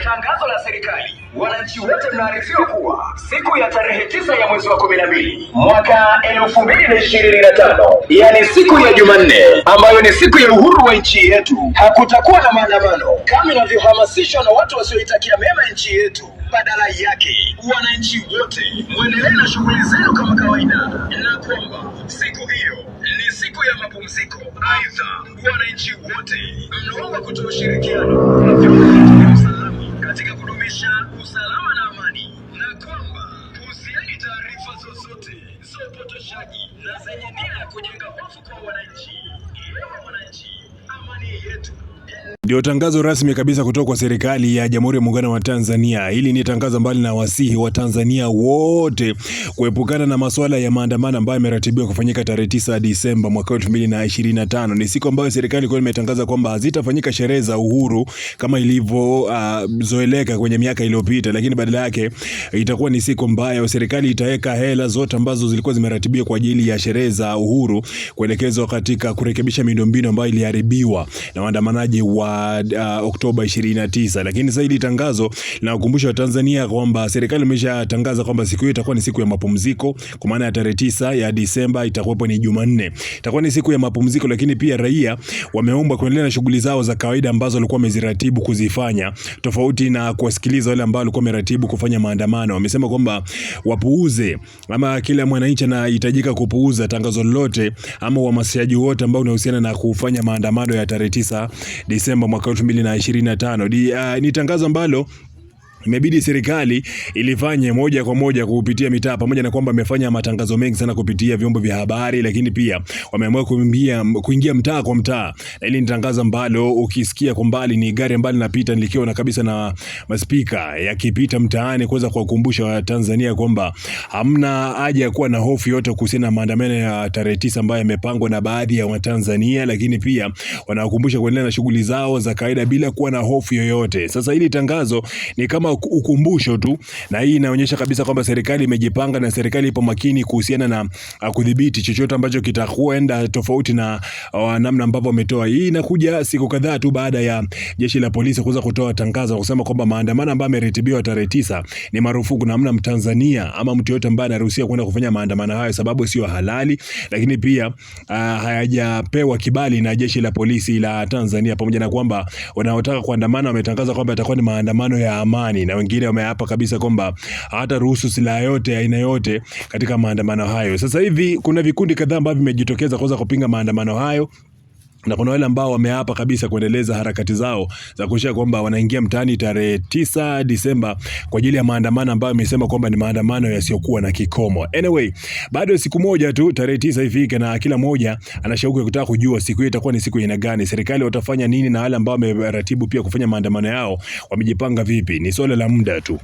Tangazo la serikali. Wananchi wote mnaarifiwa kuwa siku ya tarehe 9 ya mwezi wa 12 mwaka 2025, yani siku ya Jumanne, ambayo ni siku ya uhuru wa nchi yetu, hakutakuwa na maandamano kama inavyohamasishwa na watu wasioitakia mema nchi yetu. Badala yake, wananchi wote muendelee na shughuli zenu kama kawaida, na kwamba siku hiyo ni siku ya mapumziko. Aidha, wananchi wote mnaomba kutoa ushirikiano na vyombo vya usalama katika kudumisha usalama na amani, na kwamba kuhusiani taarifa zozote za upotoshaji na zenye nia ya kujenga hofu kwa wananchi. Ewe wananchi, amani yetu. Ndio tangazo rasmi kabisa kutoka kwa serikali ya Jamhuri ya Muungano wa Tanzania. Hili ni tangazo mbali na wasihi wa Tanzania wote kuepukana na masuala ya maandamano ambayo yameratibiwa kufanyika tarehe 9 Disemba mwaka 2025. Ni siku ambayo serikali ilikuwa imetangaza kwamba hazitafanyika sherehe za uhuru kama ilivyo zoeleka kwenye miaka iliyopita, lakini badala yake itakuwa ni siku ambayo serikali itaweka hela zote ambazo zilikuwa zimeratibiwa kwa ajili ya sherehe za uhuru kuelekezwa katika kurekebisha miundombinu ambayo iliharibiwa na waandamanaji wa Oktoba 29. Lakini sasa hili tangazo linakumbusha Tanzania kwamba serikali imeshatangaza kwamba siku hiyo itakuwa ni siku ya mapumziko, kwa maana ya tarehe 9 ya Disemba itakuwa ni Jumanne. Itakuwa ni siku ya mapumziko, lakini pia raia wameomba kuendelea na shughuli zao za kawaida ambazo walikuwa wameziratibu kuzifanya, tofauti na kuwasikiliza wale ambao walikuwa wameratibu kufanya maandamano. Wamesema kwamba wapuuze, ama kila mwananchi anahitajika kupuuza tangazo lolote ama uhamasishaji wote ambao unahusiana na kufanya maandamano ya tarehe 9 Disemba mwaka 2025. Ni tangazo ambalo imebidi serikali ilifanye moja kwa moja kupitia mitaa, pamoja na kwamba amefanya matangazo mengi sana kupitia vyombo vya habari, lakini pia wameamua kuingia mtaa kwa mtaa. Na hili ni tangazo ambalo ukisikia kwa mbali ni gari ambalo linapita likiwa na kabisa na maspika yakipita mtaani kuweza kuwakumbusha Watanzania kwamba hamna haja ya kuwa na hofu yote kuhusiana na maandamano ya tarehe 9 ambayo yamepangwa na baadhi ya Watanzania, lakini pia wanawakumbusha kuendelea na shughuli zao za kawaida bila kuwa na hofu yoyote. Sasa hili tangazo ni kama ukumbusho tu, na hii inaonyesha kabisa kwamba serikali imejipanga na serikali ipo makini kuhusiana na kudhibiti chochote ambacho kitakwenda tofauti na namna ambavyo wametoa. Hii inakuja siku kadhaa tu baada ya jeshi la polisi kuweza kutoa tangazo kusema kwamba maandamano ambayo yameratibiwa tarehe 9 ni marufuku, na hamna Mtanzania ama mtu yote ambaye anaruhusiwa kwenda kufanya maandamano hayo, sababu sio halali, lakini pia hayajapewa kibali na jeshi la polisi la Tanzania, pamoja na kwamba wanaotaka kuandamana wametangaza kwamba itakuwa ni maandamano ya amani, na wengine wameapa kabisa kwamba hata ruhusu silaha yote aina yote katika maandamano hayo. Sasa hivi kuna vikundi kadhaa ambavyo vimejitokeza kuweza kupinga maandamano hayo, na kuna wale ambao wameapa kabisa kuendeleza harakati zao za kuhakikisha kwamba wanaingia mtaani tarehe 9 Disemba kwa ajili ya maandamano ambayo wamesema kwamba ni maandamano yasiyokuwa na kikomo. Anyway, bado siku moja tu tarehe 9 ifike, na kila mmoja ana shauku ya kutaka kujua siku hiyo itakuwa ni siku aina gani, serikali watafanya nini, na wale ambao wameratibu pia kufanya maandamano yao wamejipanga vipi. Ni swala la muda tu.